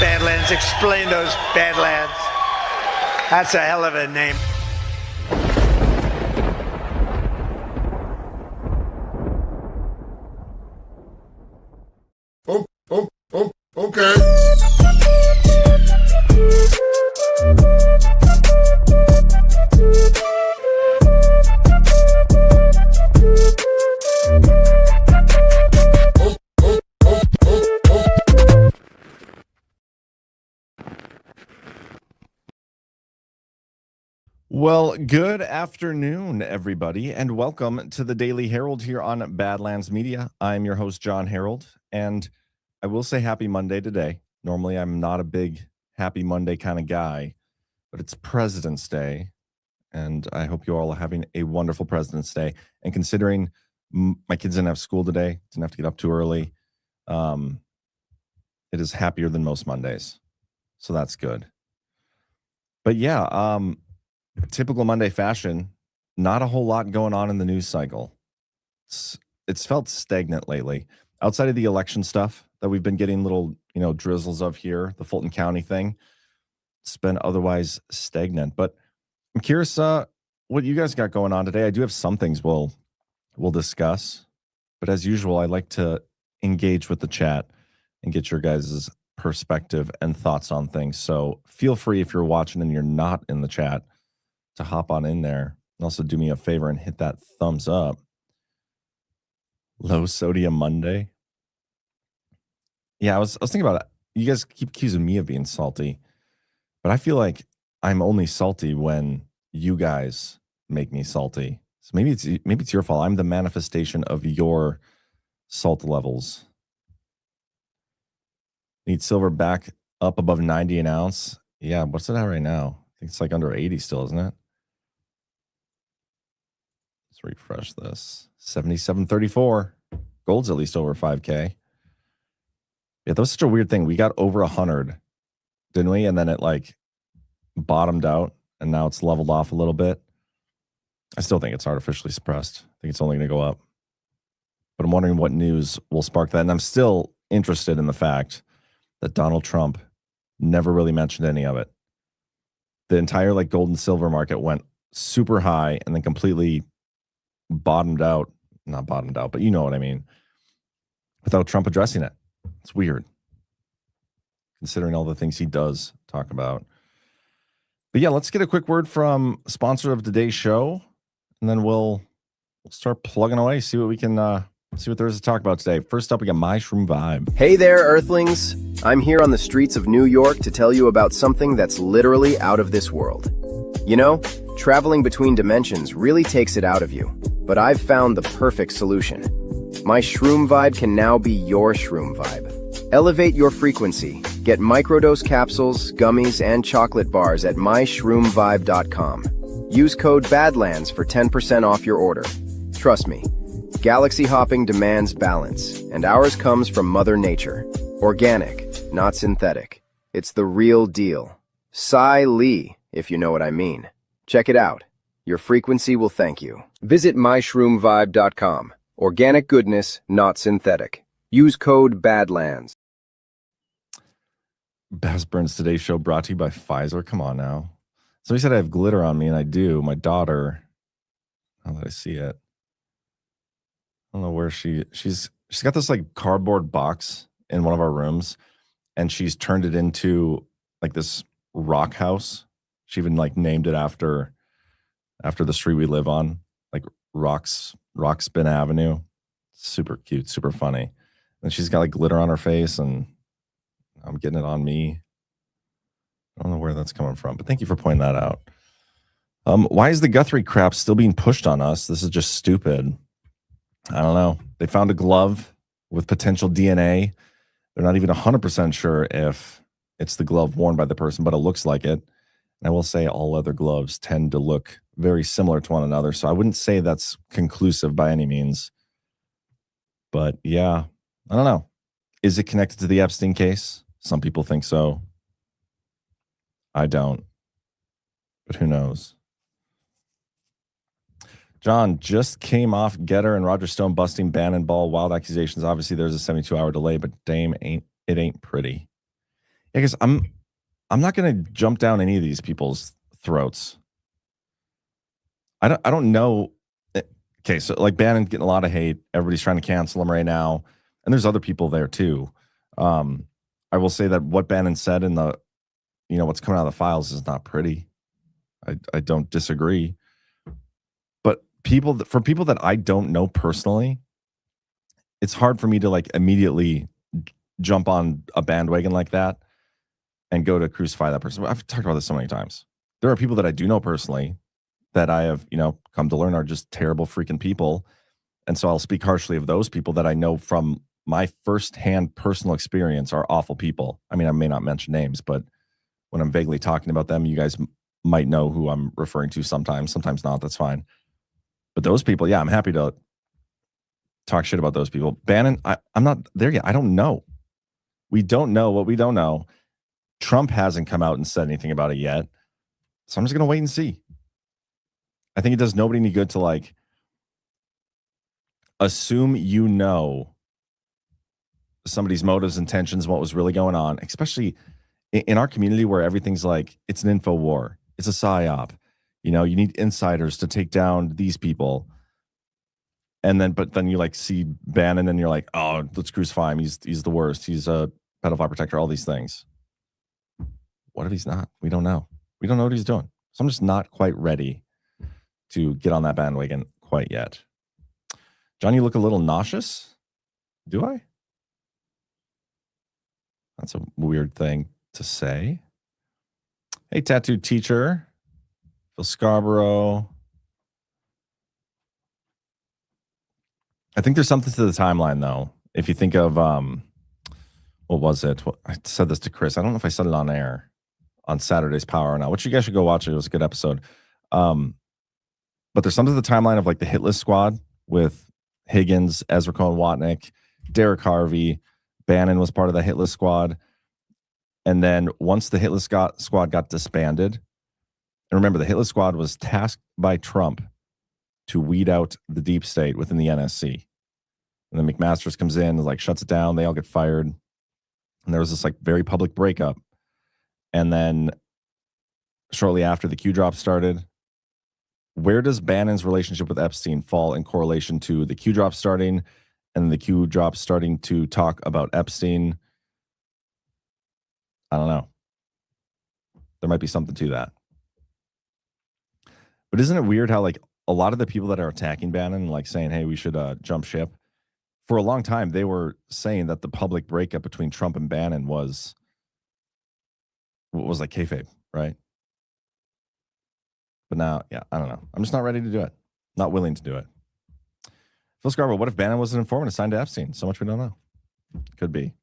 Badlands. Explain those Badlands. That's a hell of a name. Okay. Well, good afternoon, everybody, and welcome to the Daily Herold here on Badlands Media. I'm your host, Jon Herold, and I will say happy Monday today. Normally, I'm not a big happy Monday kind of guy, but it's President's Day, and I hope you all are having a wonderful President's Day. And considering my kids didn't have school today, didn't have to get up too early, it is happier than most Mondays, so that's good. But yeah, typical Monday fashion, not a whole lot going on in the news cycle. It's felt stagnant lately. Outside of the election stuff that we've been getting little, drizzles of here, the Fulton County thing, it's been otherwise stagnant. But I'm curious what you guys got going on today. I do have some things we'll discuss, but as usual, I like to engage with the chat and get your guys' perspective and thoughts on things. So feel free, if you're watching and you're not in the chat, to hop on in there. And also do me a favor and hit that thumbs up. Low sodium Monday. Yeah, I was thinking about it. You guys keep accusing me of being salty, but I feel like I'm only salty when you guys make me salty. So maybe it's your fault. I'm the manifestation of your salt levels. Need silver back up above 90 an ounce. Yeah, what's it at right now? I think it's like under 80 still, isn't it? Let's refresh this. 77.34. Gold's at least over 5K. Yeah, that was such a weird thing. We got over 100, didn't we? And then it like bottomed out, and now it's leveled off a little bit. I still think it's artificially suppressed. I think it's only going to go up. But I'm wondering what news will spark that. And I'm still interested in the fact that Donald Trump never really mentioned any of it. The entire like gold and silver market went super high and then completely bottomed out. Not bottomed out, but you know what I mean. Without Trump addressing it. It's weird, considering all the things he does talk about. But yeah, let's get a quick word from sponsor of today's show, and then we'll start plugging away, see what we can see what there is to talk about today. First up, we got My Shroom Vibe. Hey there, Earthlings. I'm here on the streets of New York to tell you about something that's literally out of this world. You know, traveling between dimensions really takes it out of you, but I've found the perfect solution. My Shroom Vibe can now be your Shroom Vibe. Elevate your frequency. Get microdose capsules, gummies, and chocolate bars at myshroomvibe.com. Use code BADLANDS for 10% off your order. Trust me, galaxy hopping demands balance, and ours comes from Mother Nature. Organic, not synthetic. It's the real deal. Cy Lee, if you know what I mean. Check it out. Your frequency will thank you. Visit myshroomvibe.com. Organic goodness, not synthetic. Use code BADLANDS. Bass Burns Today's Show brought to you by Pfizer. Come on now. Somebody said I have glitter on me, and I do. My daughter, how did I see it? I don't know where she's got this like cardboard box in one of our rooms, and she's turned it into like this rock house. She even like named it after the street we live on, like Rockspin Avenue. Super cute, super funny. And she's got like glitter on her face, and I'm getting it on me. I don't know where that's coming from, but thank you for pointing that out. Why is the Guthrie crap still being pushed on us? This is just stupid. I don't know. They found a glove with potential DNA. They're not even 100% sure if it's the glove worn by the person, but it looks like it. And I will say all other gloves tend to look very similar to one another, so I wouldn't say that's conclusive by any means. But yeah, I don't know. Is it connected to the Epstein case? Some people think so. I don't. But who knows? John just came off Getter and Roger Stone busting Bannon Ball. Wild accusations. Obviously, there's a 72-hour delay, but Dame ain't pretty. Yeah, because I'm not going to jump down any of these people's throats. I don't know. Okay, so like Bannon getting a lot of hate. Everybody's trying to cancel him right now, and there's other people there too. I will say that what Bannon said in the, what's coming out of the files is not pretty. I don't disagree, but for people that I don't know personally, it's hard for me to like immediately jump on a bandwagon like that and go to crucify that person. I've talked about this so many times. There are people that I do know personally that I have, come to learn are just terrible freaking people. And so I'll speak harshly of those people that I know from my firsthand personal experience are awful people. I mean, I may not mention names, but when I'm vaguely talking about them, you guys might know who I'm referring to sometimes not. That's fine. But those people, yeah, I'm happy to talk shit about those people. Bannon, I'm not there yet. I don't know. We don't know what we don't know. Trump hasn't come out and said anything about it yet. So I'm just going to wait and see. I think it does nobody any good to like assume somebody's motives, intentions, what was really going on, especially in our community where everything's like, it's an info war. It's a psyop. You need insiders to take down these people. But then you like see Bannon and you're like, oh, let's crucify him. He's the worst. He's a pedophile protector, all these things. What if he's not? We don't know. We don't know what he's doing. So I'm just not quite ready to get on that bandwagon quite yet. John, you look a little nauseous. Do I? That's a weird thing to say. Hey, tattoo teacher. Phil Scarborough. I think there's something to the timeline, though. If you think of, what was it? I said this to Chris. I don't know if I said it on air on Saturday's Power or not, which you guys should go watch. It was a good episode. But there's something to the timeline of like the hit list squad with Higgins, Ezra Cohen Watnick, Derek Harvey. Bannon was part of the hit list squad. And then once the hit list squad got disbanded, and remember, the hit list squad was tasked by Trump to weed out the deep state within the NSC. And then McMaster's comes in and like shuts it down. They all get fired. And there was this like very public breakup. And then shortly after the Q drop started, where does Bannon's relationship with Epstein fall in correlation to the Q drop starting and the Q drop starting to talk about Epstein? I don't know. There might be something to that. But isn't it weird how like a lot of the people that are attacking Bannon, like saying, hey, we should jump ship, for a long time, they were saying that the public breakup between Trump and Bannon was like kayfabe, right? But now, yeah, I don't know. I'm just not ready to do it. Not willing to do it. Phil Scarborough, what if Bannon was an informant assigned to Epstein? So much we don't know. Could be.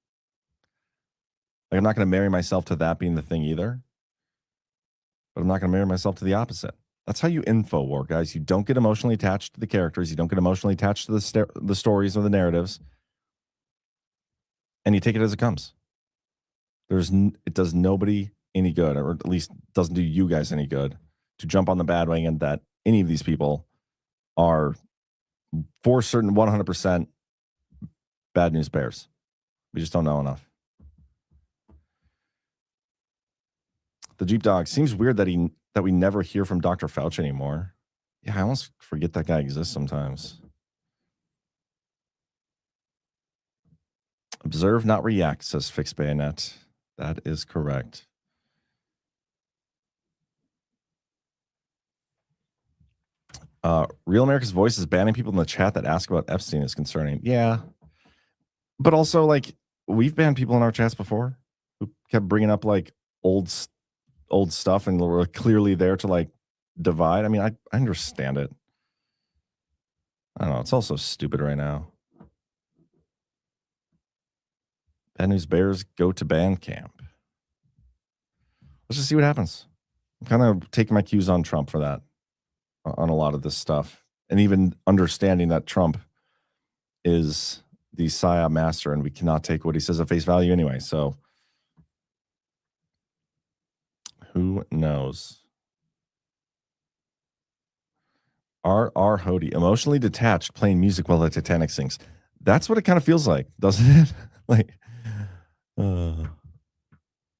Like, I'm not going to marry myself to that being the thing either. But I'm not going to marry myself to the opposite. That's how you info war, guys. You don't get emotionally attached to the characters. You don't get emotionally attached to the stories or the narratives. And you take it as it comes. It does nobody any good, or at least doesn't do you guys any good, to jump on the bandwagon that any of these people are for certain 100% bad news bears. We just don't know enough. The Jeep Dog, seems weird that we never hear from Dr. Fauci anymore. Yeah, I almost forget that guy exists sometimes. Observe, not react, says Fixed Bayonet. That is correct. Real America's Voice is banning people in the chat that ask about Epstein is concerning. Yeah. But also, like, we've banned people in our chats before who kept bringing up, like, old stuff and were clearly there to, like, divide. I mean, I understand it. I don't know. It's also stupid right now. Bad News Bears go to band camp. Let's just see what happens. I'm kind of taking my cues on Trump for that, on a lot of this stuff. And even understanding that Trump is the psyop master and we cannot take what he says at face value anyway. So who knows? R. Hody, emotionally detached, playing music while the Titanic sinks. That's what it kind of feels like, doesn't it? Like,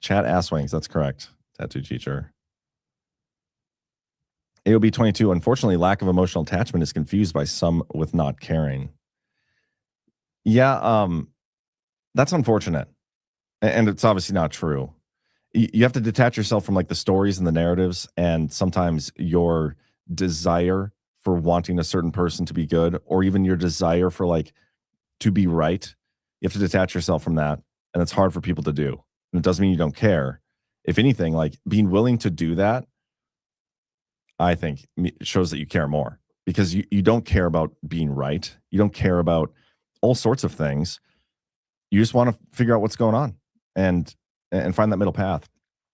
Chat ass wings. That's correct. Tattoo teacher. AOB 22. Unfortunately, lack of emotional attachment is confused by some with not caring. Yeah, that's unfortunate. And it's obviously not true. You have to detach yourself from like the stories and the narratives, and sometimes your desire for wanting a certain person to be good, or even your desire for like to be right. You have to detach yourself from that. And it's hard for people to do. And it doesn't mean you don't care. If anything, like being willing to do that, I think shows that you care more, because you don't care about being right. You don't care about all sorts of things. You just want to figure out what's going on and find that middle path.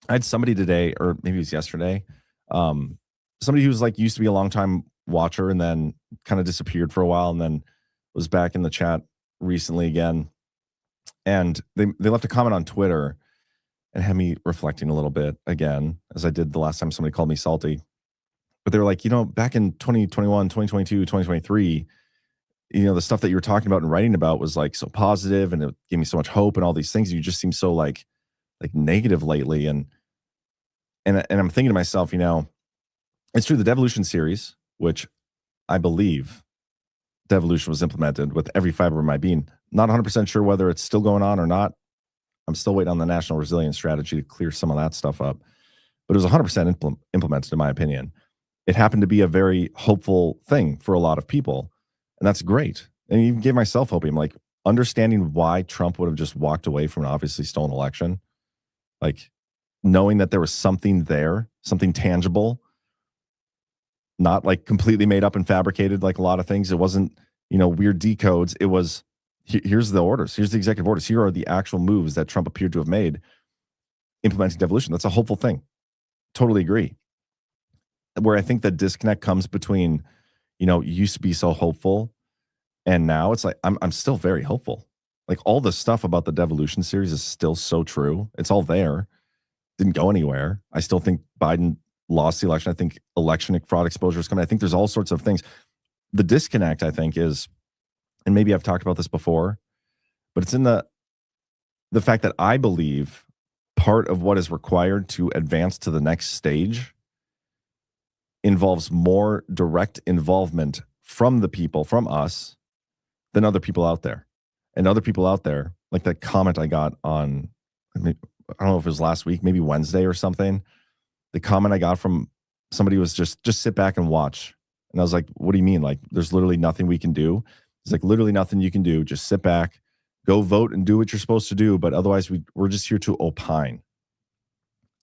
I had somebody today, or maybe it was yesterday, somebody who was like used to be a long time watcher and then kind of disappeared for a while and then was back in the chat recently again. And they left a comment on Twitter and had me reflecting a little bit again, as I did the last time somebody called me salty. But they were like, back in 2021, 2022, 2023, the stuff that you were talking about and writing about was like so positive, and it gave me so much hope and all these things. You just seem so like negative lately. And I'm thinking to myself, it's true. The Devolution series, which I believe Devolution was implemented with every fiber of my being. Not 100% sure whether it's still going on or not. I'm still waiting on the National Resilience Strategy to clear some of that stuff up. But it was 100% implemented, in my opinion. It happened to be a very hopeful thing for a lot of people. And that's great. And even gave myself hope. I'm like, understanding why Trump would have just walked away from an obviously stolen election. Like, knowing that there was something there, something tangible, not like completely made up and fabricated like a lot of things. It wasn't, weird decodes. It was, here's the orders. Here's the executive orders. Here are the actual moves that Trump appeared to have made implementing devolution. That's a hopeful thing. Totally agree. Where I think the disconnect comes between, you used to be so hopeful and now it's like, I'm still very hopeful. Like, all the stuff about the Devolution series is still so true. It's all there. Didn't go anywhere. I still think Biden lost the election. I think election fraud exposure is coming. I think there's all sorts of things. The disconnect, I think, is, and maybe I've talked about this before, but it's in the fact that I believe part of what is required to advance to the next stage involves more direct involvement from the people, from us, than other people out there. And other people out there, like that comment I got on, I don't know if it was last week, maybe Wednesday or something. The comment I got from somebody was just sit back and watch. And I was like, what do you mean? Like, there's literally nothing we can do. It's like, literally nothing you can do. Just sit back, go vote and do what you're supposed to do. But otherwise we're just here to opine.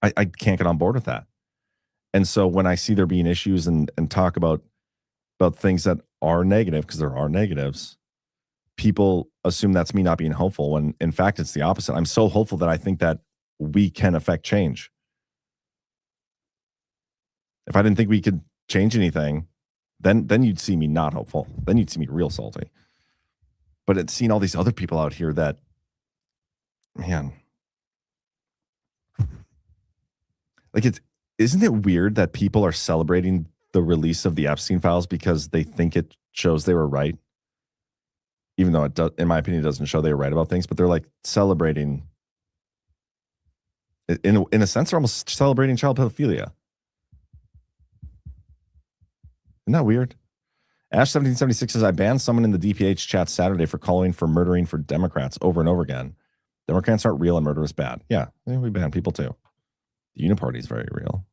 I can't get on board with that. And so when I see there being issues and talk about things that are negative, because there are negatives, people assume that's me not being hopeful, when in fact it's the opposite. I'm so hopeful that I think that we can affect change. If I didn't think we could change anything, then you'd see me not hopeful. Then you'd see me real salty. But it's seeing all these other people out here that, man, like, isn't it weird that people are celebrating the release of the Epstein files because they think it shows they were right? Even though it does, in my opinion, it doesn't show they were right about things, but they're like celebrating. In a sense, they're almost celebrating child pedophilia. Isn't that weird? Ash1776 says, I banned someone in the DPH chat Saturday for calling for murdering for Democrats over and over again. Democrats aren't real and murder is bad. Yeah, we ban people too. The Uniparty is very real.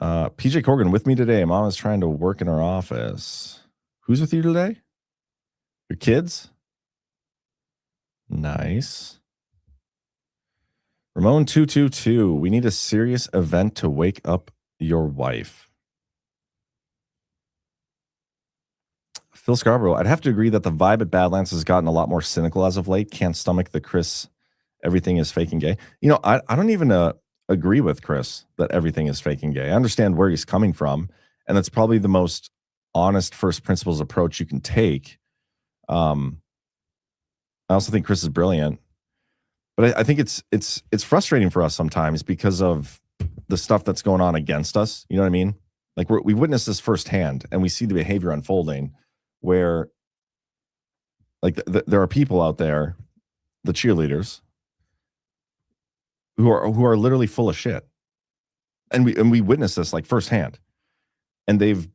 PJ Corgan with me today. Mom is trying to work in her office. Who's with you today? Your kids? Nice. Ramon 222. We need a serious event to wake up your wife. Phil Scarborough. I'd have to agree that the vibe at Badlands has gotten a lot more cynical as of late. Can't stomach the Chris, everything is fake and gay. I don't even agree with Chris that everything is fake and gay. I understand where he's coming from, and that's probably the most honest first principles approach you can take. I also think Chris is brilliant, but I think it's frustrating for us sometimes because of the stuff that's going on against us. You know what I mean? Like, we witnessed this firsthand, and we see the behavior unfolding where Like there are people out there, the cheerleaders, who are literally full of shit, and we witness this like firsthand, and they've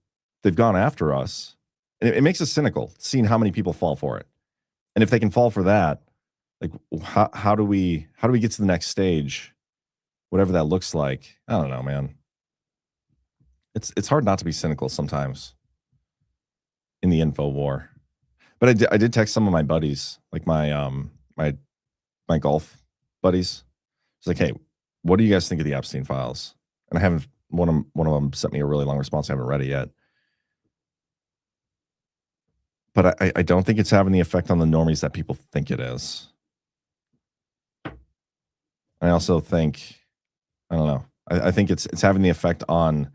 gone after us, and it makes us cynical seeing how many people fall for it, and if they can fall for that, like how do we get to the next stage, whatever that looks like? I don't know, man. It's hard not to be cynical sometimes in the info war. But I did text some of my buddies, like my my golf buddies. It's like, hey, what do you guys think of the Epstein files? And I haven't one of them sent me a really long response. I haven't read it yet. But I don't think it's having the effect on the normies that people think it is. I also think, I don't know. I think it's having the effect on.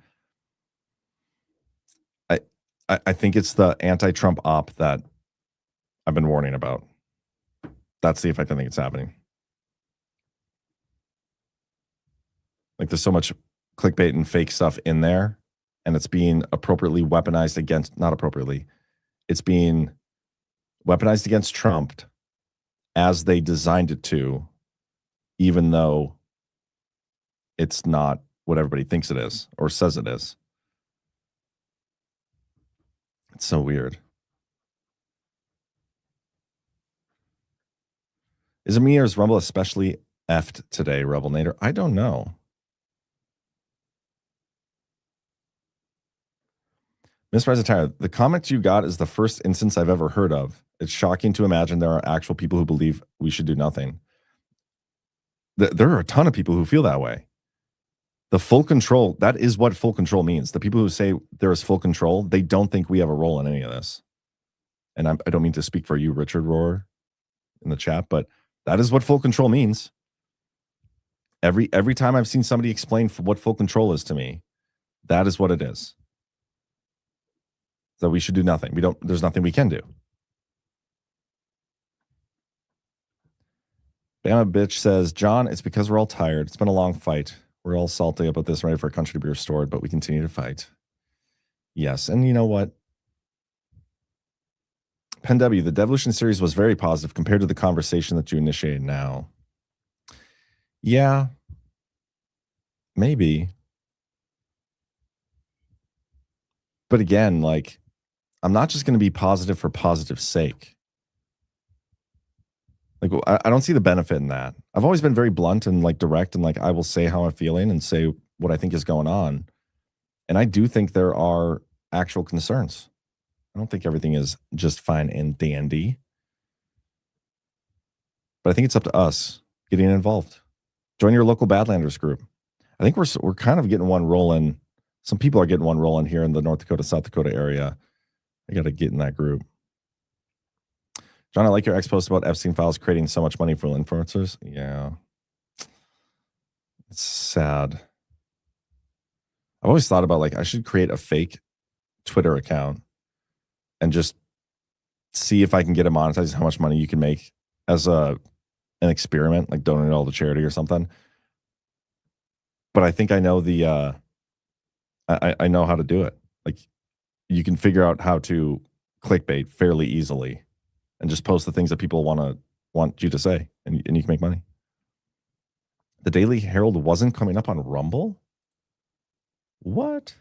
I think it's the anti-Trump op that I've been warning about. That's the effect I think it's having. Like there's so much clickbait and fake stuff in there, and it's being appropriately weaponized against, not appropriately, it's being weaponized against Trump as they designed it to, even though it's not what everybody thinks it is or says it is. It's so weird. Is it me or is Rumble especially effed today, Rebel Nader? I don't know. Miss Presentire, the comment you got is the first instance I've ever heard of. It's shocking to imagine there are actual people who believe we should do nothing. There are a ton of people who feel that way. The full control, that is what full control means. The people who say there is full control, they don't think we have a role in any of this. And I don't mean to speak for you, Richard Rohr, in the chat, but that is what full control means. Every time I've seen somebody explain what full control is to me, that is what it is. That we should do nothing. There's nothing we can do. Bama Bitch says, John, it's because we're all tired. It's been a long fight. We're all salty about this, ready for our country to be restored, but we continue to fight. Yes, and you know what? Pen W, the Devolution series was very positive compared to the conversation that you initiated now. Yeah, maybe. But again, like, I'm not just going to be positive for positive's sake. Like, I don't see the benefit in that. I've always been very blunt and like direct, and like I will say how I'm feeling and say what I think is going on. And I do think there are actual concerns. I don't think everything is just fine and dandy. But I think it's up to us getting involved. Join your local Badlanders group. I think we're kind of getting one rolling. Some people are getting one rolling here in the North Dakota, South Dakota area. I got to get in that group. John, I like your ex-post about Epstein files creating so much money for influencers. Yeah. It's sad. I've always thought about like I should create a fake Twitter account and just see if I can get it monetized, how much money you can make as an experiment, like donate it all to charity or something. But I think I know I know how to do it. Like you can figure out how to clickbait fairly easily and just post the things that people want you to say, and you can make money. The Daily Herold wasn't coming up on Rumble? What?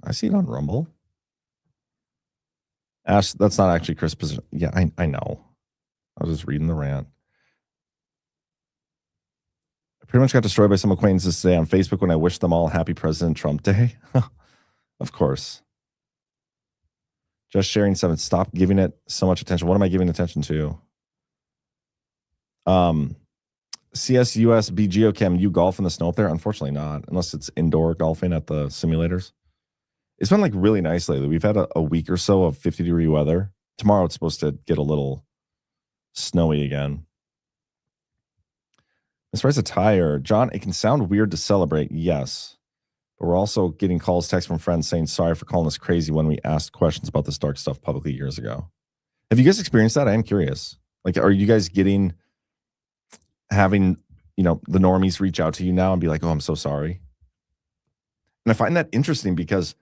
I see it on Rumble. Ash, that's not actually Chris' position. Yeah, I know. I was just reading the rant. I pretty much got destroyed by some acquaintances today on Facebook when I wished them all happy President Trump Day. Of course. Just sharing 7. Stop giving it so much attention. What am I giving attention to? CSUSB Geochem, you golf in the snow up there? Unfortunately not, unless it's indoor golfing at the simulators. It's been like really nice lately. We've had a week or so of 50-degree weather. Tomorrow it's supposed to get a little snowy again. As far as a tire, John, it can sound weird to celebrate, yes. But we're also getting calls, texts from friends saying sorry for calling us crazy when we asked questions about this dark stuff publicly years ago. Have you guys experienced that? I am curious. Like, are you guys having, the normies reach out to you now and be like, oh, I'm so sorry? And I find that interesting because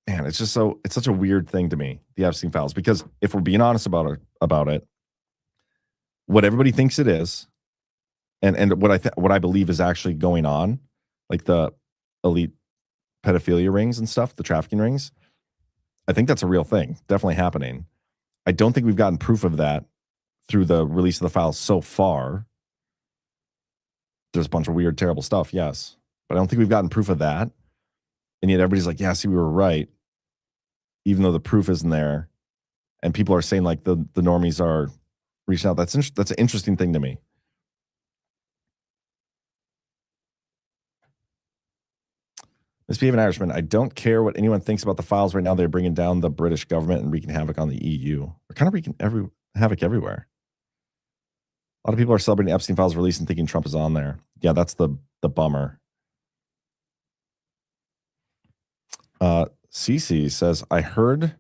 man, it's such a weird thing to me, the Epstein files, because if we're being honest about it, what everybody thinks it is, and what I believe is actually going on, like the elite pedophilia rings and stuff, the trafficking rings, I think that's a real thing, definitely happening. I don't think we've gotten proof of that through the release of the files so far. There's a bunch of weird, terrible stuff, yes, but I don't think we've gotten proof of that. And yet everybody's like, yeah, see, we were right, even though the proof isn't there. And people are saying like the normies are reaching out. That's an interesting thing to me. Misbehaving Irishman, I don't care what anyone thinks about the files right now. They're bringing down the British government and wreaking havoc on the EU. We're kind of wreaking havoc everywhere. A lot of people are celebrating Epstein files release and thinking Trump is on there. Yeah, that's the bummer. Cece says, I heard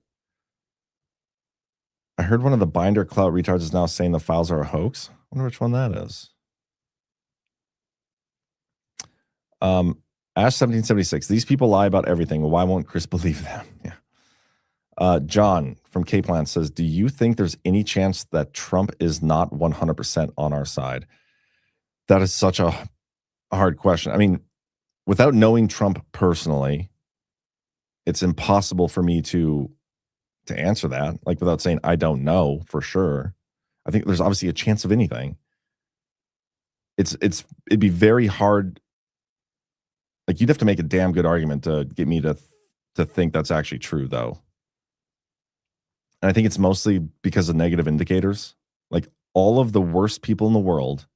one of the binder clout retards is now saying the files are a hoax. I wonder which one that is. Ash 1776. These people lie about everything. Why won't Chris believe them? Yeah. John from Cape Land says, do you think there's any chance that Trump is not 100% on our side? That is such a hard question. I mean, without knowing Trump personally, it's impossible for me to answer that, like without saying I don't know for sure. I think there's obviously a chance of anything. It'd be very hard. Like you'd have to make a damn good argument to get me to think that's actually true, though. And I think it's mostly because of negative indicators. Like all of the worst people in the world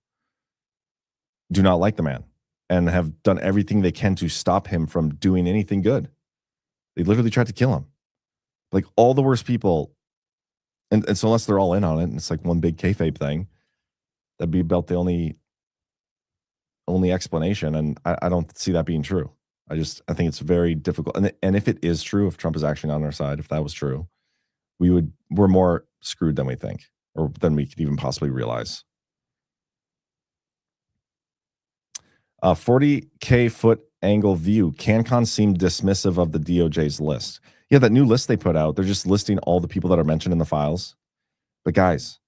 do not like the man and have done everything they can to stop him from doing anything good. They literally tried to kill him. Like all the worst people, and so unless they're all in on it, and it's like one big kayfabe thing, that'd be about the only explanation. And I don't see that being true. I think it's very difficult. And if it is true, if Trump is actually on our side, if that was true, we're more screwed than we think, or than we could even possibly realize. 40K foot angle view. CanCon seemed dismissive of the DOJ's list. Yeah, that new list they put out, they're just listing all the people that are mentioned in the files. But guys,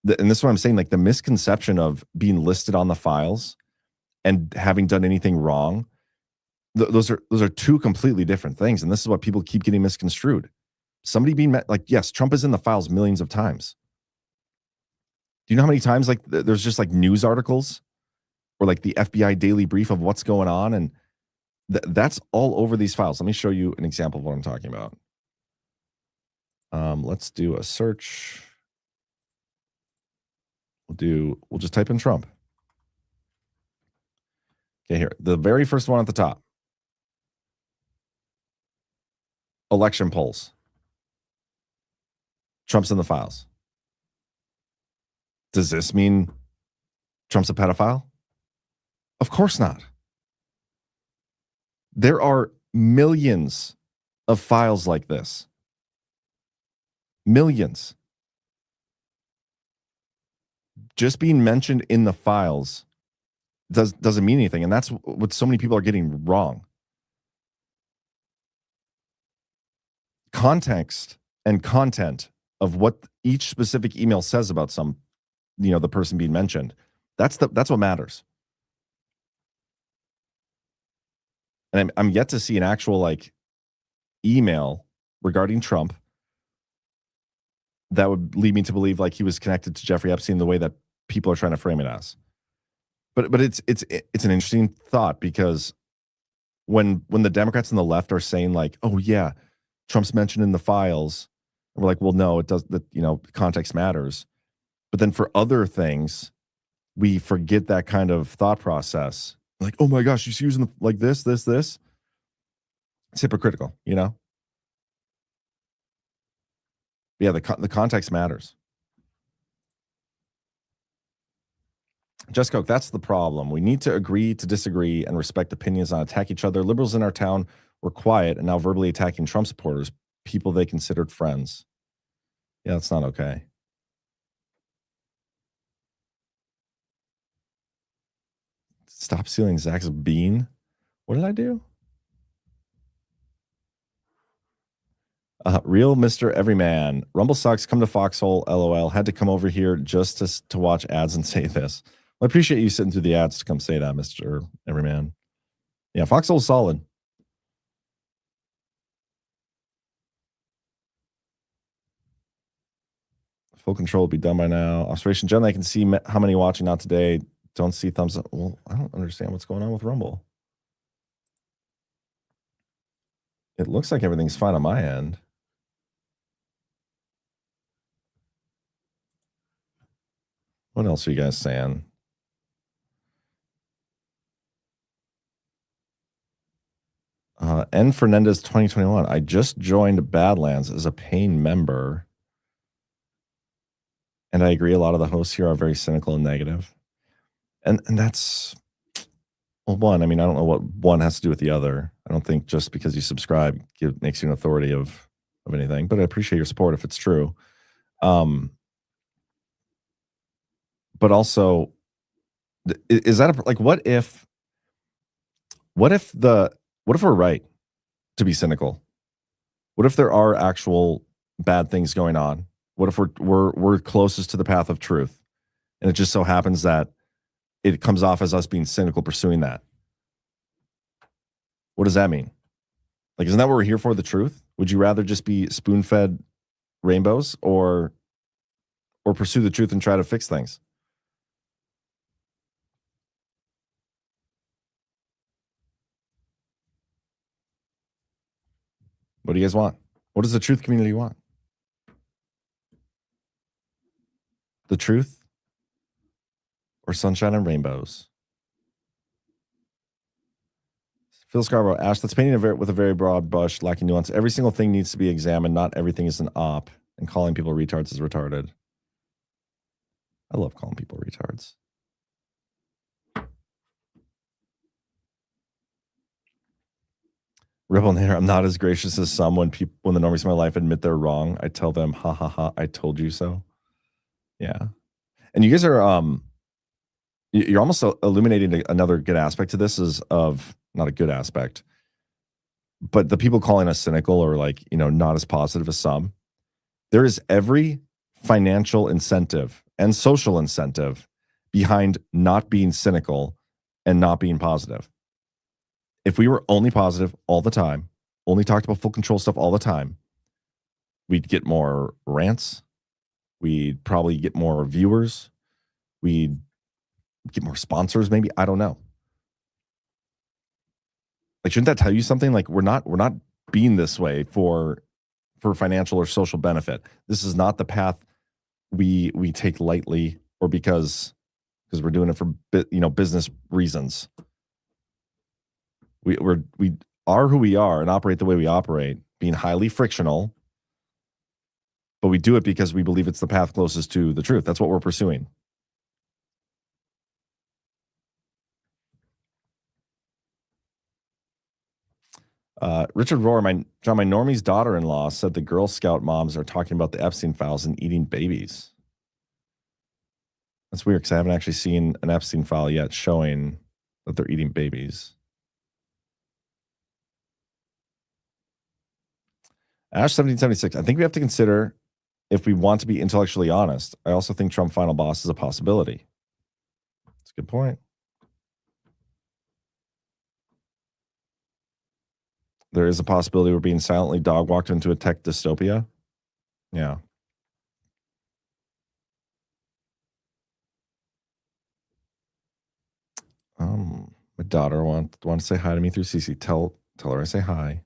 and this is what I'm saying, like the misconception of being listed on the files and having done anything wrong, those are two completely different things. And this is what people keep getting misconstrued. Somebody being like, yes, Trump is in the files millions of times. Do you know how many times like there's just like news articles or like the FBI daily brief of what's going on? And that's all over these files. Let me show you an example of what I'm talking about. Let's do a search. We'll just type in Trump. Okay, here, the very first one at the top. Election polls. Trump's in the files. Does this mean Trump's a pedophile? Of course not. There are millions of files like this. Millions. Just being mentioned in the files doesn't mean anything. And that's what so many people are getting wrong. Context and content of what each specific email says about the person being mentioned. That's what matters. And I'm yet to see an actual like email regarding Trump that would lead me to believe like he was connected to Jeffrey Epstein the way that people are trying to frame it as. But it's an interesting thought, because when the Democrats and the left are saying like, oh yeah, Trump's mentioned in the files, and we're like, well, no, it does. That context matters. But then for other things, we forget that kind of thought process. Like, oh my gosh, she's using like this. It's hypocritical, Yeah, the context matters. Jessica, that's the problem. We need to agree to disagree and respect opinions, not attack each other. Liberals in our town were quiet and now verbally attacking Trump supporters, people they considered friends. Yeah, that's not okay. Stop stealing Zach's bean. What did I do? Real Mr. Everyman. Rumble sucks. Come to Foxhole. LOL. Had to come over here just to watch ads and say this. Well, I appreciate you sitting through the ads to come say that, Mr. Everyman. Yeah, Foxhole's solid. Full control will be done by now. Observation. Generally, I can see how many watching now today. Don't see thumbs up. Well, I don't understand what's going on with Rumble. It looks like everything's fine on my end. What else are you guys saying? N Fernandez 2021. I just joined Badlands as a paying member. And I agree, a lot of the hosts here are very cynical and negative. And that's, well, one, I mean, I don't know what one has to do with the other. I don't think just because you subscribe makes you an authority of anything, but I appreciate your support if it's true. But also, is that like, what if we're right to be cynical? What if there are actual bad things going on? What if we're closest to the path of truth, and it just so happens that it comes off as us being cynical pursuing that? What does that mean? Like, isn't that what we're here for? The truth? Would you rather just be spoon-fed rainbows, or pursue the truth and try to fix things? What do you guys want? What does the truth community want? The truth or sunshine and rainbows? Phil Scarborough, Ash, that's painting with a very broad brush, lacking nuance. Every single thing needs to be examined. Not everything is an op, and calling people retards is retarded. I love calling people retards. Rebel Nader, I'm not as gracious as some when the normies in my life admit they're wrong. I tell them, ha ha ha, I told you so. Yeah. And you guys are you're almost illuminating another good aspect to this, is of not a good aspect, but the people calling us cynical or like, not as positive as some. There is every financial incentive and social incentive behind not being cynical and not being positive. If we were only positive all the time, only talked about full control stuff all the time, we'd get more rants. We'd probably get more viewers. We'd get more sponsors, maybe. I don't know. Like, shouldn't that tell you something? Like, we're not being this way for financial or social benefit. This is not the path we take lightly, or because we're doing it for business reasons. We are who we are and operate the way we operate, being highly frictional, but we do it because we believe it's the path closest to the truth. That's what we're pursuing. Richard Rohr, John, my normie's daughter-in-law said the Girl Scout moms are talking about the Epstein files and eating babies. That's weird because I haven't actually seen an Epstein file yet showing that they're eating babies. Ash 1776. I think we have to consider if we want to be intellectually honest. I also think Trump final boss is a possibility. That's a good point. There is a possibility we're being silently dog walked into a tech dystopia. Yeah. My daughter want to say hi to me through CC. Tell her I say hi.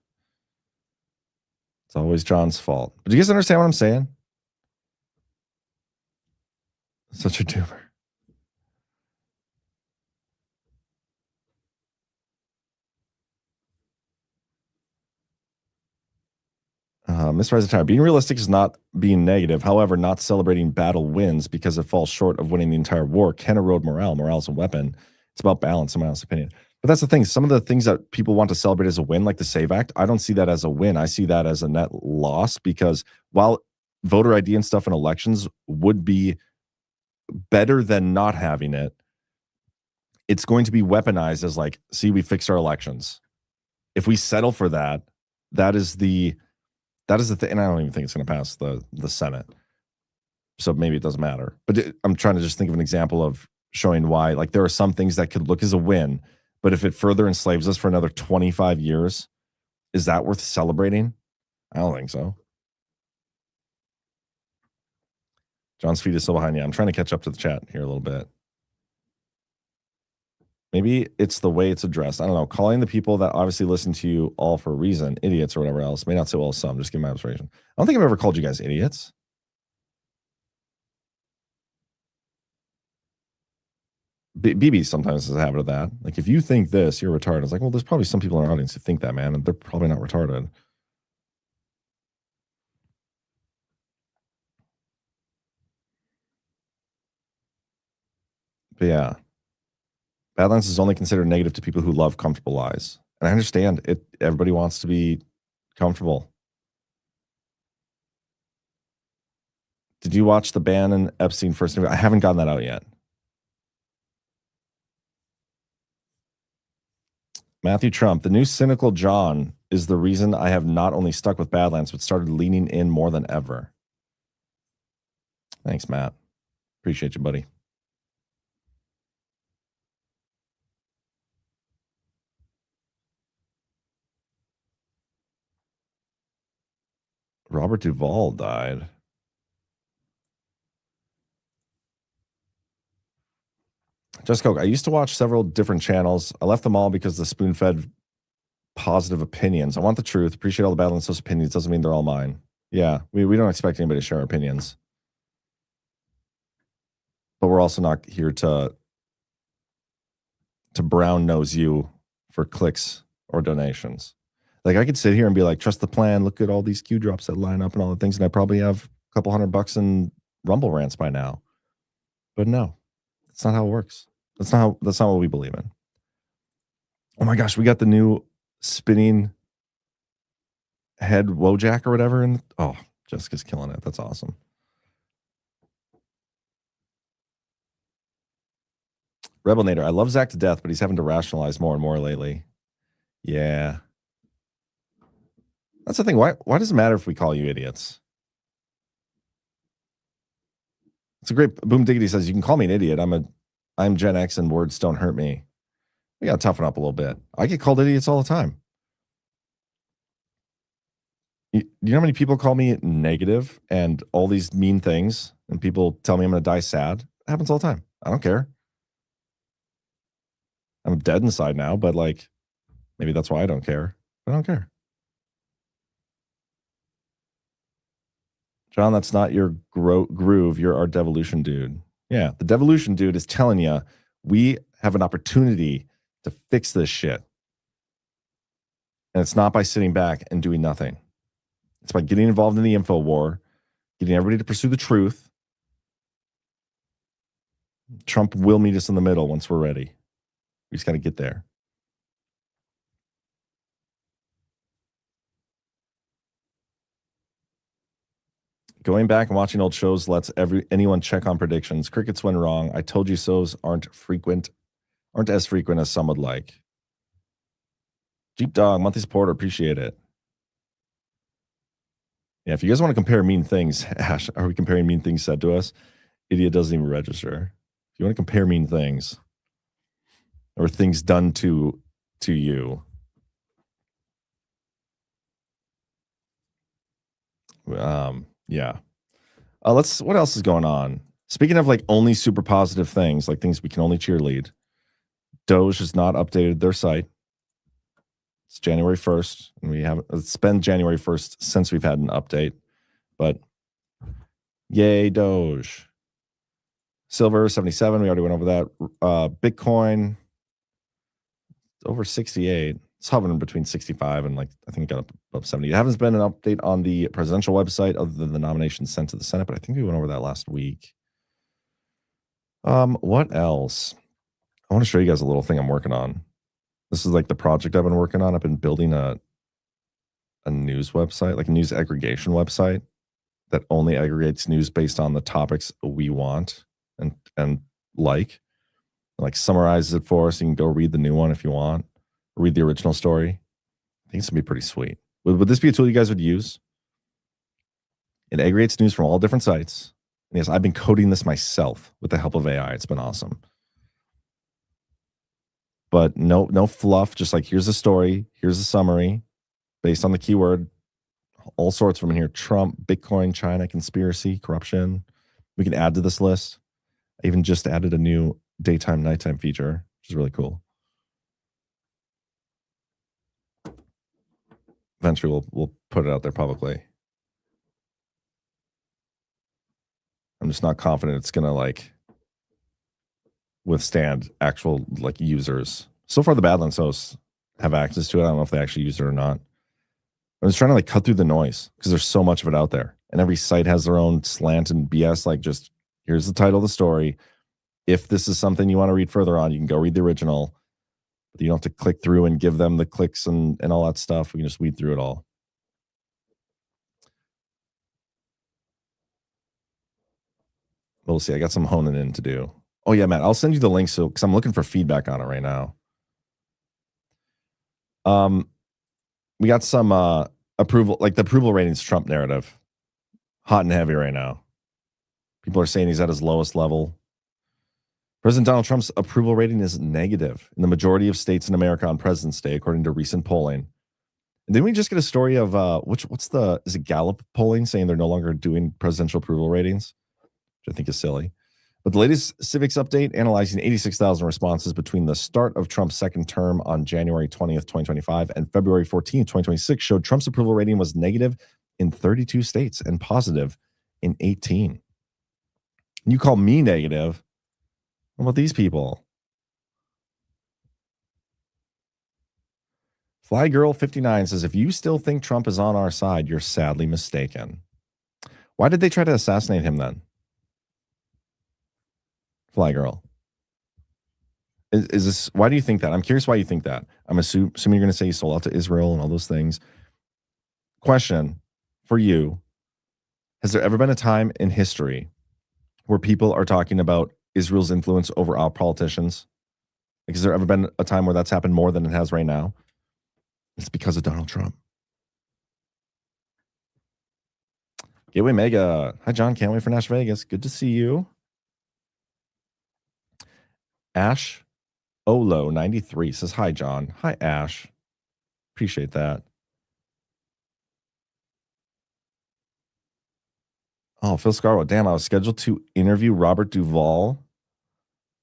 It's always John's fault. But do you guys understand what I'm saying? Such a doomer. Miss Risatire, being realistic is not being negative. However, not celebrating battle wins because it falls short of winning the entire war can erode morale. Morale is a weapon. It's about balance, in my honest opinion. But that's the thing. Some of the things that people want to celebrate as a win, like the SAVE Act, I don't see that as a win. I see that as a net loss, because while voter ID and stuff in elections would be better than not having it, it's going to be weaponized as like, see, we fixed our elections. If we settle for that, that is the That is the thing, and I don't even think it's going to pass the Senate. So maybe it doesn't matter. But I'm trying to just think of an example of showing why, like, there are some things that could look as a win, but if it further enslaves us for another 25 years, is that worth celebrating? I don't think so. John's feed is still behind you. I'm trying to catch up to the chat here a little bit. Maybe it's the way it's addressed. I don't know. Calling the people that obviously listen to you all for a reason, idiots or whatever else, may not say well as some. Just give my observation. I don't think I've ever called you guys idiots. BB sometimes has a habit of that. Like, if you think this, you're retarded. It's like, well, there's probably some people in our audience who think that, man, and they're probably not retarded. But yeah, Badlands is only considered negative to people who love comfortable lies. And I understand it. Everybody wants to be comfortable. Did you watch the Bannon Epstein first interview? I haven't gotten that out yet. Matthew Trump, the new cynical John is the reason I have not only stuck with Badlands, but started leaning in more than ever. Thanks, Matt. Appreciate you, buddy. Robert Duvall died. Jessica, I used to watch several different channels. I left them all because the spoon-fed positive opinions. I want the truth. Appreciate all the Badlands those opinions. Doesn't mean they're all mine. Yeah, we don't expect anybody to share our opinions. But we're also not here to brown nose you for clicks or donations. Like, I could sit here and be like, trust the plan. Look at all these Q drops that line up and all the things. And I probably have a couple $100 in Rumble rants by now. But no, that's not how it works. That's not what we believe in. Oh my gosh, we got the new spinning head Wojak or whatever. And oh, Jessica's killing it. That's awesome. Rebel Nader, I love Zach to death, but he's having to rationalize more and more lately. Yeah. That's the thing. Why does it matter if we call you idiots? It's a great Boom Diggity says, you can call me an idiot. I'm Gen X and words don't hurt me. We got to toughen up a little bit. I get called idiots all the time. You know how many people call me negative and all these mean things, and people tell me I'm going to die sad? It happens all the time. I don't care. I'm dead inside now, but like, maybe that's why I don't care. I don't care. John, that's not your groove. You're our Devolution dude. Yeah, the Devolution dude is telling you we have an opportunity to fix this shit. And it's not by sitting back and doing nothing. It's by getting involved in the info war, getting everybody to pursue the truth. Trump will meet us in the middle once we're ready. We just got to get there. Going back and watching old shows lets anyone check on predictions. Crickets went wrong. I told you so's aren't as frequent as some would like. Jeep Dog, monthly supporter, appreciate it. Yeah, if you guys want to compare mean things, Ash, are we comparing mean things said to us? Idiot doesn't even register. If you want to compare mean things or things done to you, yeah. What else is going on? Speaking of like only super positive things, like things we can only cheerlead, DOGE has not updated their site. It's January 1st, and it's been January 1st since we've had an update, but yay, DOGE. Silver, 77, we already went over that. Bitcoin, over 68. It's hovering between 65 and like, I think it got up above 70. There hasn't been an update on the presidential website other than the nominations sent to the Senate, but I think we went over that last week. What else? I want to show you guys a little thing I'm working on. This is like the project I've been working on. I've been building a news website, like a news aggregation website that only aggregates news based on the topics we want and like summarizes it for us. You can go read the new one if you want. Read the original story. I think it's gonna be pretty sweet. Would this be a tool you guys would use? It aggregates news from all different sites. And yes, I've been coding this myself with the help of AI. It's been awesome. But no fluff. Just like, here's the story. Here's the summary based on the keyword. All sorts from in here. Trump, Bitcoin, China, conspiracy, corruption. We can add to this list. I even just added a new daytime, nighttime feature, which is really cool. Eventually, we'll put it out there publicly. I'm just not confident it's gonna like withstand actual like users. So far, the Badlands hosts have access to it. I don't know if they actually use it or not. I'm just trying to like cut through the noise because there's so much of it out there, and every site has their own slant and BS. Like, just here's the title of the story. If this is something you want to read further on, you can go read the original. But you don't have to click through and give them the clicks and all that stuff. We can just weed through it all. We'll see. I got some honing in to do. Oh yeah, Matt, I'll send you the link because I'm looking for feedback on it right now. We got some approval, like the approval ratings Trump narrative, hot and heavy right now. People are saying he's at his lowest level. President Donald Trump's approval rating is negative in the majority of states in America on President's Day, according to recent polling. And didn't we just get a story of is it Gallup polling saying they're no longer doing presidential approval ratings, which I think is silly. But the latest civics update, analyzing 86,000 responses between the start of Trump's second term on January 20th, 2025 and February 14th, 2026, showed Trump's approval rating was negative in 32 states and positive in 18. You call me negative? What about these people? Flygirl59 says, if you still think Trump is on our side, you're sadly mistaken. Why did they try to assassinate him then? Flygirl. Is this, why do you think that? I'm curious why you think that. I'm assuming you're going to say he sold out to Israel and all those things. Question for you. Has there ever been a time in history where people are talking about Israel's influence over our politicians? Like, has there ever been a time where that's happened more than it has right now? It's because of Donald Trump. Gateway Mega. Hi, John. Can't wait for Nash Vegas. Good to see you. Ash Olo 93 says, hi, John. Hi, Ash. Appreciate that. Oh, Phil Scarwell. Damn, I was scheduled to interview Robert Duvall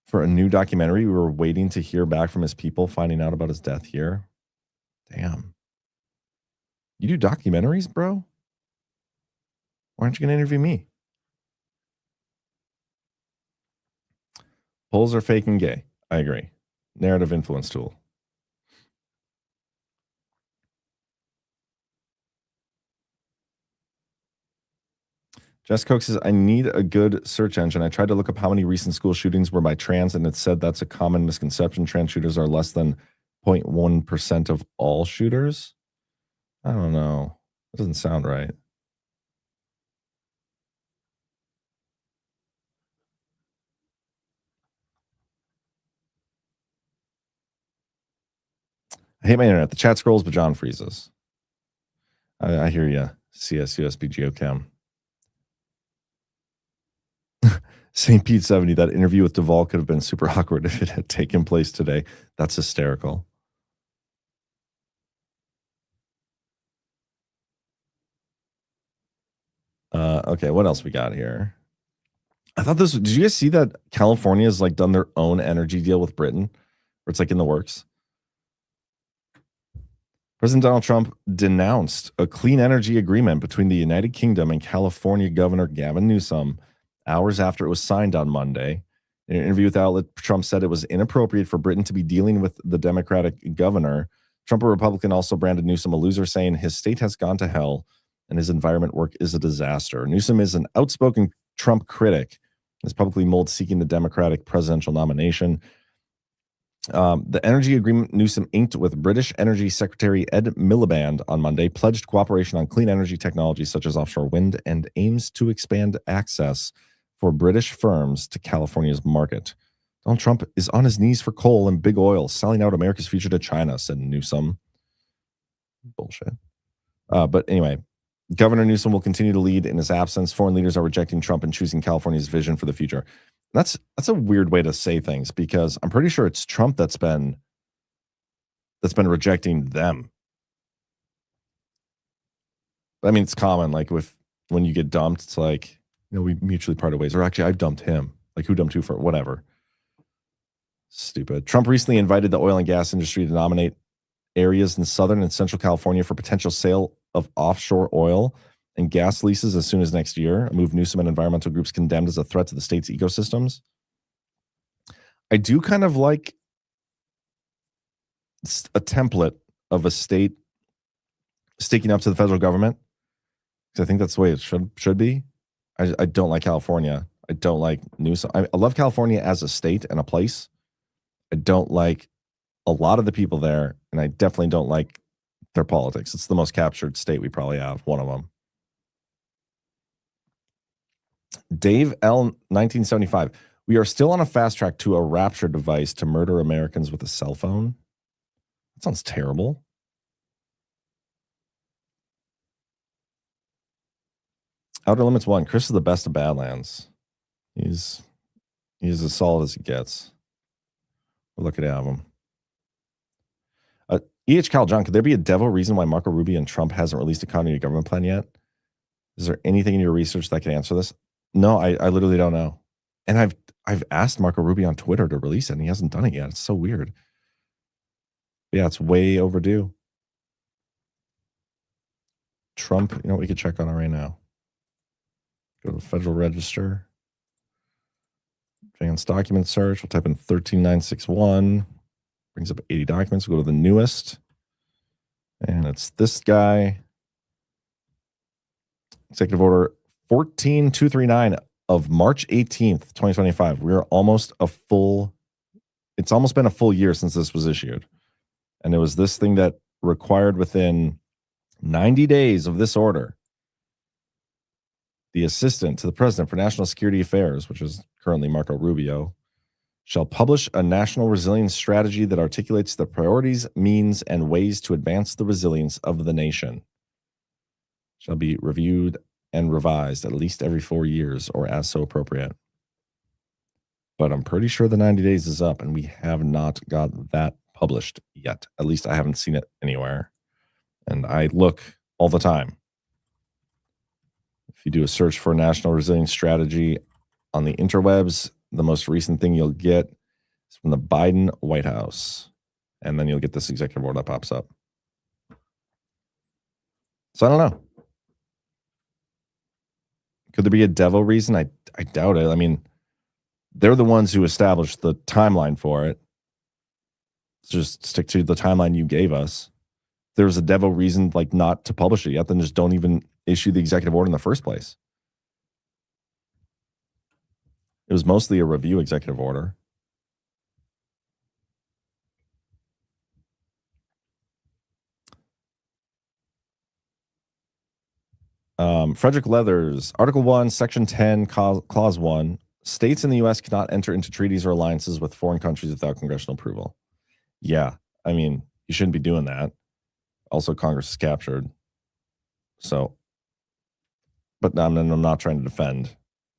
for a new documentary. We were waiting to hear back from his people, finding out about his death here. Damn. You do documentaries, bro? Why aren't you going to interview me? Polls are fake and gay. I agree. Narrative influence tool. Jess Cook says, I need a good search engine. I tried to look up how many recent school shootings were by trans, and it said that's a common misconception. Trans shooters are less than 0.1% of all shooters. I don't know. That doesn't sound right. I hate my internet. The chat scrolls, but John freezes. I hear you. CS, USB, Geochem. St. Pete 70, that interview with Duvall could have been super awkward if it had taken place today. That's hysterical. Okay, what else we got here? I thought this, did you guys see that California has like done their own energy deal with Britain? Or it's like in the works? President Donald Trump denounced a clean energy agreement between the United Kingdom and California Governor Gavin Newsom hours after it was signed on Monday. In an interview with outlet, Trump said it was inappropriate for Britain to be dealing with the Democratic governor. Trump, a Republican, also branded Newsom a loser, saying his state has gone to hell and his environment work is a disaster. Newsom is an outspoken Trump critic, is publicly mulled seeking the Democratic presidential nomination. The energy agreement Newsom inked with British Energy Secretary Ed Miliband on Monday pledged cooperation on clean energy technologies such as offshore wind and aims to expand access for British firms to California's market. Donald Trump is on his knees for coal and big oil, selling out America's future to China, said Newsom. Bullshit. But anyway, Governor Newsom will continue to lead in his absence. Foreign leaders are rejecting Trump and choosing California's vision for the future. That's a weird way to say things, because I'm pretty sure it's Trump that's been rejecting them. I mean, it's common. Like when you get dumped, it's like, we mutually parted ways. Or actually, I've dumped him. Like, who dumped who for whatever. Stupid. Trump recently invited the oil and gas industry to nominate areas in Southern and Central California for potential sale of offshore oil and gas leases as soon as next year, a move Newsom and environmental groups condemned as a threat to the state's ecosystems. I do kind of like a template of a state sticking up to the federal government, because I think that's the way it should be. I don't like California. I don't like Newsom. I love California as a state and a place. I don't like a lot of the people there, and I definitely don't like their politics. It's the most captured state we probably have, one of them. Dave L. 1975. We are still on a fast track to a rapture device to murder Americans with a cell phone. That sounds terrible. Outer Limits 1. Chris is the best of Badlands. He's as solid as he gets. We'll look at him. E.H. Cal John, could there be a devil reason why Marco Rubio and Trump hasn't released a continuity government plan yet? Is there anything in your research that can answer this? No, I literally don't know. And I've asked Marco Rubio on Twitter to release it, and he hasn't done it yet. It's so weird. But yeah, it's way overdue. Trump, we could check on it right now. Go to the Federal Register. Advanced document search. We'll type in 13961. Brings up 80 documents. We'll go to the newest. And it's this guy. Executive Order 14239 of March 18th, 2025. We're almost it's almost been a full year since this was issued. And it was this thing that required within 90 days of this order, the assistant to the president for national security affairs, which is currently Marco Rubio, shall publish a national resilience strategy that articulates the priorities, means, and ways to advance the resilience of the nation. Shall be reviewed and revised at least every 4 years or as so appropriate. But I'm pretty sure the 90 days is up, and we have not got that published yet. At least I haven't seen it anywhere. And I look all the time. If you do a search for national resilience strategy on the interwebs, the most recent thing you'll get is from the Biden White House. And then you'll get this executive order that pops up. So I don't know. Could there be a devil reason? I doubt it. I mean, they're the ones who established the timeline for it. Just stick to the timeline you gave us. If there was a devil reason like not to publish it yet, then just don't even issue the executive order in the first place. It was mostly a review executive order. Frederick Leathers, Article 1, Section 10, Clause 1. States in the U.S. cannot enter into treaties or alliances with foreign countries without congressional approval. Yeah, I mean, you shouldn't be doing that. Also, Congress is captured. So, but I'm not trying to defend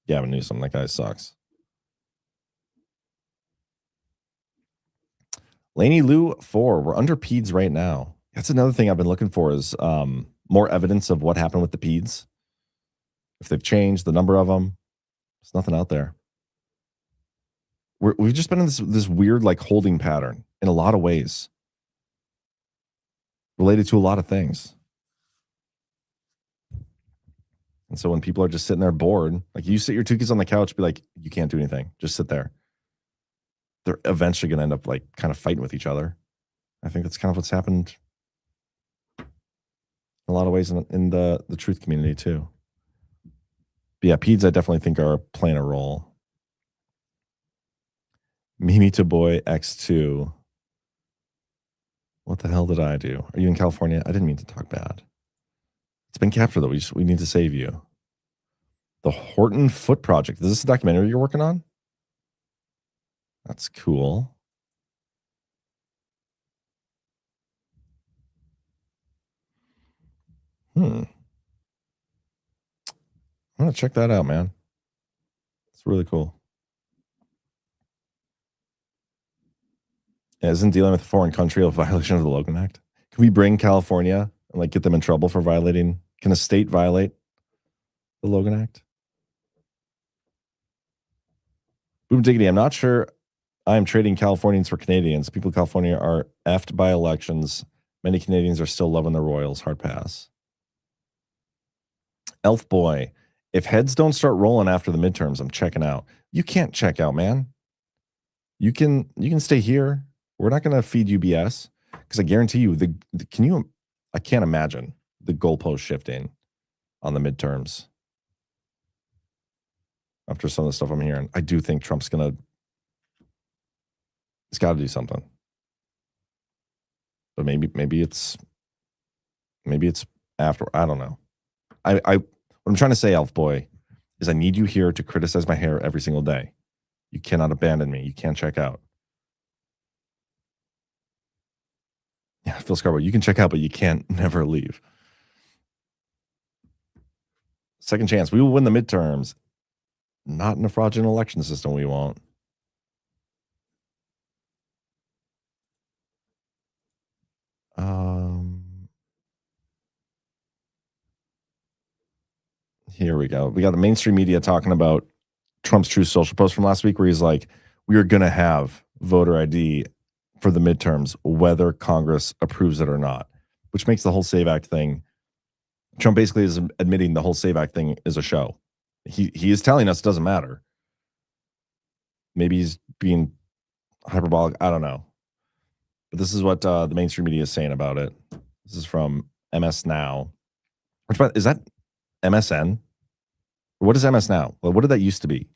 Gavin Newsom. That guy sucks. Laney Lou 4, we're under PEDS right now. That's another thing I've been looking for is more evidence of what happened with the PEDS. If they've changed, the number of them. There's nothing out there. We've just been in this weird like holding pattern in a lot of ways. Related to a lot of things. And so when people are just sitting there bored, like you sit your two kids on the couch, be like, you can't do anything. Just sit there. They're eventually going to end up like kind of fighting with each other. I think that's kind of what's happened in a lot of ways in the truth community too. But yeah, PEDS I definitely think are playing a role. Mimi to Boy X2. What the hell did I do? Are you in California? I didn't mean to talk bad. It's been captured though. We need to save you. The Horton Foot Project. Is this a documentary you're working on? That's cool. I'm going to check that out, man. It's really cool. Yeah, isn't dealing with a foreign country a violation of the Logan Act? Can we bring California and like get them in trouble for violating? Can a state violate the Logan Act? Boom diggity. I'm not sure I am trading Californians for Canadians. People in California are effed by elections. Many Canadians are still loving the Royals. Hard pass. Elf boy. If heads don't start rolling after the midterms, I'm checking out. You can't check out, man. You can stay here. We're not going to feed you BS because I guarantee you I can't imagine the goalpost shifting on the midterms after some of the stuff I'm hearing. I do think Trump's he's got to do something. But maybe it's after. I don't know. What I'm trying to say, Elf Boy, is I need you here to criticize my hair every single day. You cannot abandon me. You can't check out. Yeah, Phil Scarborough, you can check out, but you can't never leave. Second chance. We will win the midterms. Not in a fraudulent election system, we won't. Here we go. We got the mainstream media talking about Trump's Truth Social post from last week where he's like, we are going to have voter ID for the midterms, whether Congress approves it or not, which makes the whole SAVE Act thing. Trump basically is admitting the whole SAVE Act thing is a show. He is telling us it doesn't matter. Maybe he's being hyperbolic. I don't know. But this is what the mainstream media is saying about it. This is from MS Now. Is that MSN? What is MS Now? Well, what did that used to be?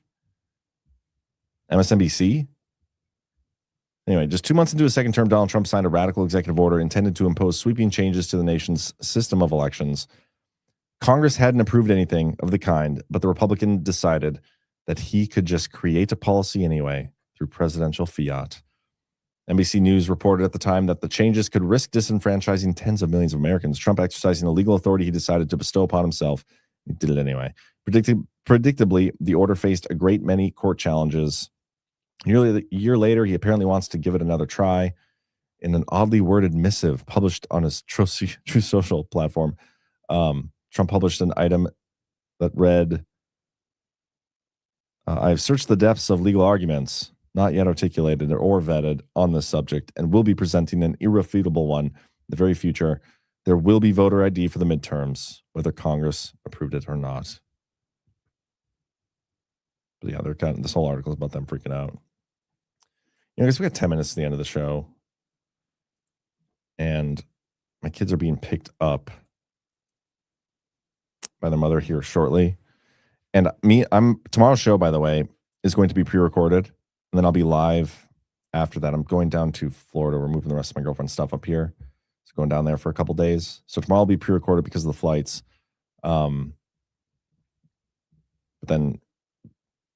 MSNBC? Anyway, just 2 months into his second term, Donald Trump signed a radical executive order intended to impose sweeping changes to the nation's system of elections. Congress hadn't approved anything of the kind, but the Republican decided that he could just create a policy anyway through presidential fiat. NBC News reported at the time that the changes could risk disenfranchising tens of millions of Americans. Trump exercising the legal authority he decided to bestow upon himself. He did it anyway. Predictably, the order faced a great many court challenges. Nearly a year later, he apparently wants to give it another try. In an oddly worded missive published on his Truth Social platform, Trump published an item that read, I have searched the depths of legal arguments, not yet articulated or vetted on this subject, and will be presenting an irrefutable one in the very future. There will be voter ID for the midterms, whether Congress approved it or not. But yeah, this whole article is about them freaking out. I guess we got 10 minutes to the end of the show. And my kids are being picked up by their mother here shortly. And tomorrow's show, by the way, is going to be pre-recorded. And then I'll be live after that. I'm going down to Florida. We're moving the rest of my girlfriend's stuff up here. So going down there for a couple days. So tomorrow will be pre-recorded because of the flights. But then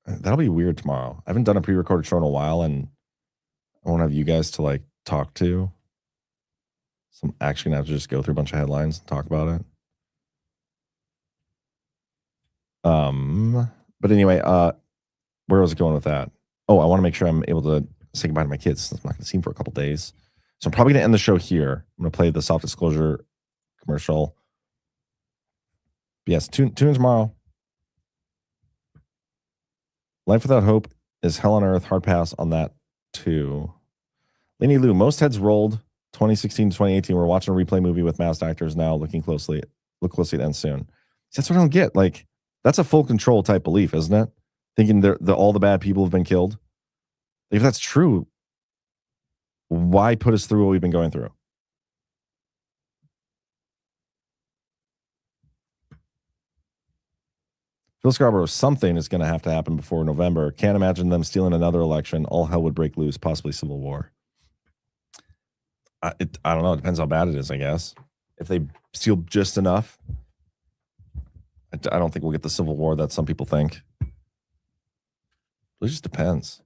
that'll be weird tomorrow. I haven't done a pre-recorded show in a while, and I won't have you guys to like talk to. So I'm actually gonna have to just go through a bunch of headlines and talk about it. But anyway, where was it going with that? Oh, I want to make sure I'm able to say goodbye to my kids. I'm not going to see them for a couple days. So I'm probably going to end the show here. I'm going to play the soft disclosure commercial. But yes, tune in tomorrow. Life Without Hope is hell on earth. Hard pass on that too. Lainey Lou, most heads rolled 2016 to 2018. We're watching a replay movie with masked actors now. Look closely at end soon. That's what I don't get. Like, that's a full control type belief, isn't it? Thinking all the bad people have been killed. If that's true, why put us through what we've been going through? Phil Scarborough, something is going to have to happen before November. Can't imagine them stealing another election. All hell would break loose, possibly civil war. I don't know. It depends how bad it is, I guess. If they steal just enough, I don't think we'll get the civil war that some people think. It just depends.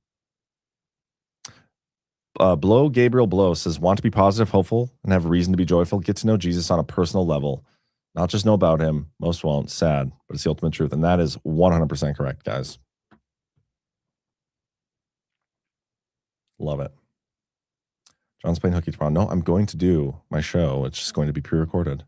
Gabriel Blow says, want to be positive, hopeful, and have reason to be joyful? Get to know Jesus on a personal level. Not just know about him. Most won't. Sad, but it's the ultimate truth. And that is 100% correct, guys. Love it. John's playing hooky tomorrow. No, I'm going to do my show. It's just going to be pre-recorded.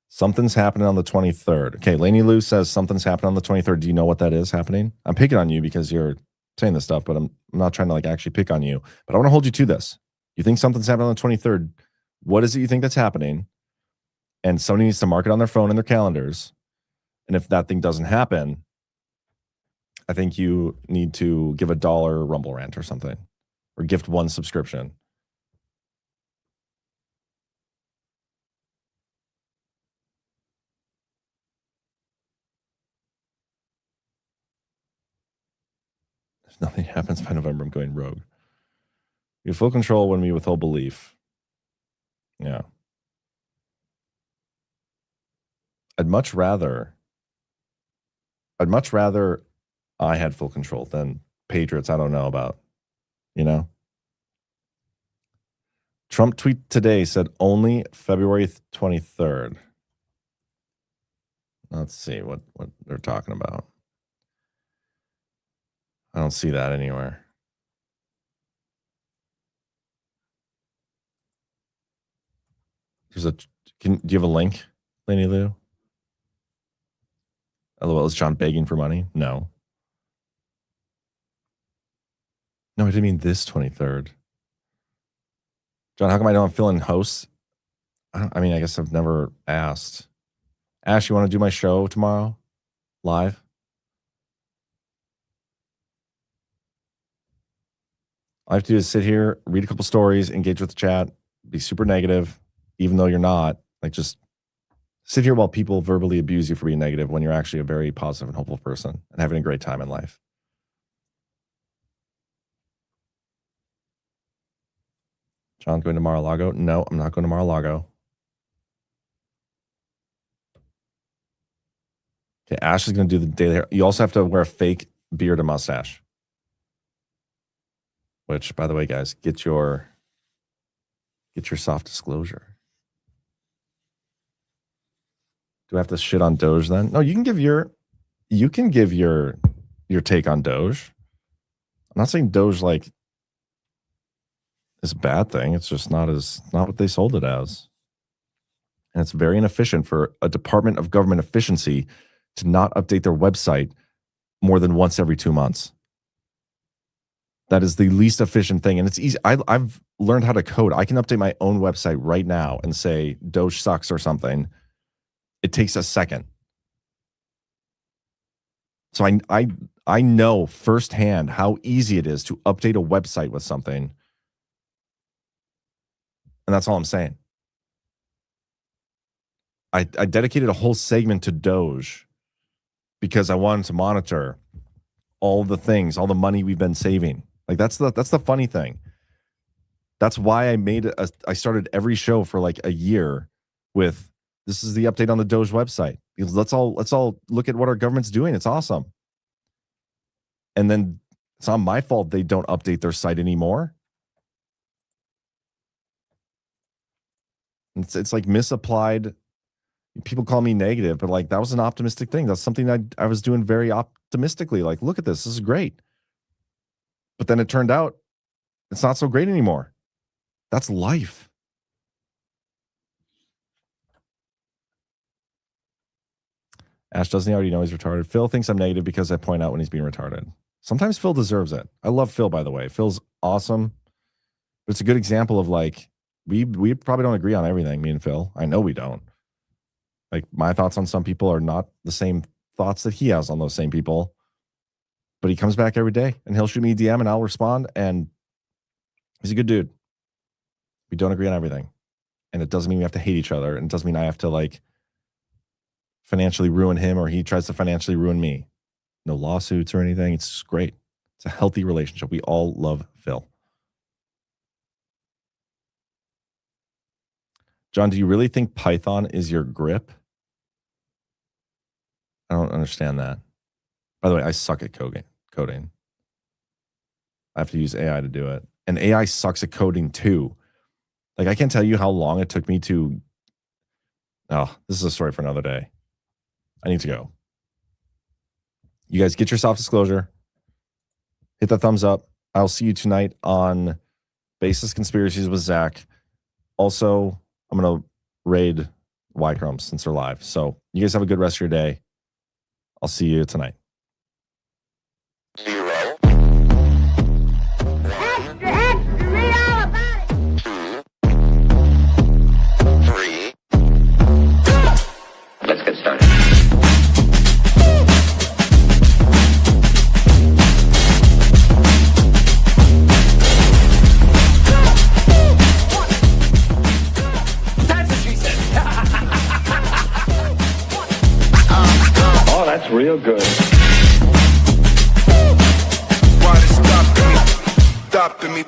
Something's happening on the 23rd. Okay, Lainey Lou says something's happening on the 23rd. Do you know what that is happening? I'm picking on you because you're saying this stuff, but I'm not trying to like actually pick on you. But I want to hold you to this. You think something's happening on the 23rd. What is it you think that's happening? And somebody needs to mark it on their phone and their calendars. And if that thing doesn't happen, I think you need to give $1 Rumble Rant or something, or gift 1 subscription. If nothing happens by November, I'm going rogue. You have full control when we withhold belief. Yeah. I'd much rather I had full control than Patriots I don't know about, you know? Trump tweet today said only February 23rd. Let's see what they're talking about. I don't see that anywhere. Do you have a link, Lainey Lou? LOL, is John begging for money? No. No, I didn't mean this 23rd. John, how come I don't fill in hosts? I mean, I guess I've never asked. Ash, you want to do my show tomorrow? Live? All I have to do is sit here, read a couple stories, engage with the chat, be super negative, even though you're not. Like, just sit here while people verbally abuse you for being negative when you're actually a very positive and hopeful person and having a great time in life. John, going to Mar-a-Lago? No, I'm not going to Mar-a-Lago. Okay, Ash is going to do the Daily Herold. You also have to wear a fake beard and mustache. Which, by the way, guys, get your soft disclosure. Do I have to shit on Doge then? No, you can give your take on Doge. I'm not saying Doge like is a bad thing. It's just not what they sold it as. And it's very inefficient for a Department of Government Efficiency to not update their website more than once every 2 months. That is the least efficient thing. And it's easy. I've learned how to code. I can update my own website right now and say Doge sucks or something. It takes a second. So I know firsthand how easy it is to update a website with something. And that's all I'm saying. I dedicated a whole segment to Doge because I wanted to monitor all the things, all the money we've been saving. Like that's the funny thing. That's why I started every show for like a year with this is the update on the Doge website. Because let's all look at what our government's doing. It's awesome. And then it's not my fault they don't update their site anymore. It's like misapplied. People call me negative, but like that was an optimistic thing. That's something I was doing very optimistically. Like, look at this. This is great. But then it turned out it's not so great anymore. That's life. Ash, doesn't he already know he's retarded? Phil thinks I'm negative because I point out when he's being retarded. Sometimes Phil deserves it. I love Phil, by the way. Phil's awesome. But it's a good example of like, we probably don't agree on everything, me and Phil. I know we don't. Like my thoughts on some people are not the same thoughts that he has on those same people. But he comes back every day and he'll shoot me a DM and I'll respond. And he's a good dude. We don't agree on everything. And it doesn't mean we have to hate each other. And it doesn't mean I have to like financially ruin him or he tries to financially ruin me. No lawsuits or anything. It's just great. It's a healthy relationship. We all love Phil. John, do you really think Python is your grip? I don't understand that. By the way, I suck at coding. I have to use AI to do it. And AI sucks at coding too. Like, I can't tell you how long it took me to. Oh, this is a story for another day. I need to go. You guys get your self-disclosure. Hit the thumbs up. I'll see you tonight on Baseless Conspiracies with Zach. Also, I'm going to raid Y-Crumbs since they're live. So you guys have a good rest of your day. I'll see you tonight. 0. Read all about it. 2. 3. Let's get started. Oh, that's real good. Why they stopping me? Stopping me.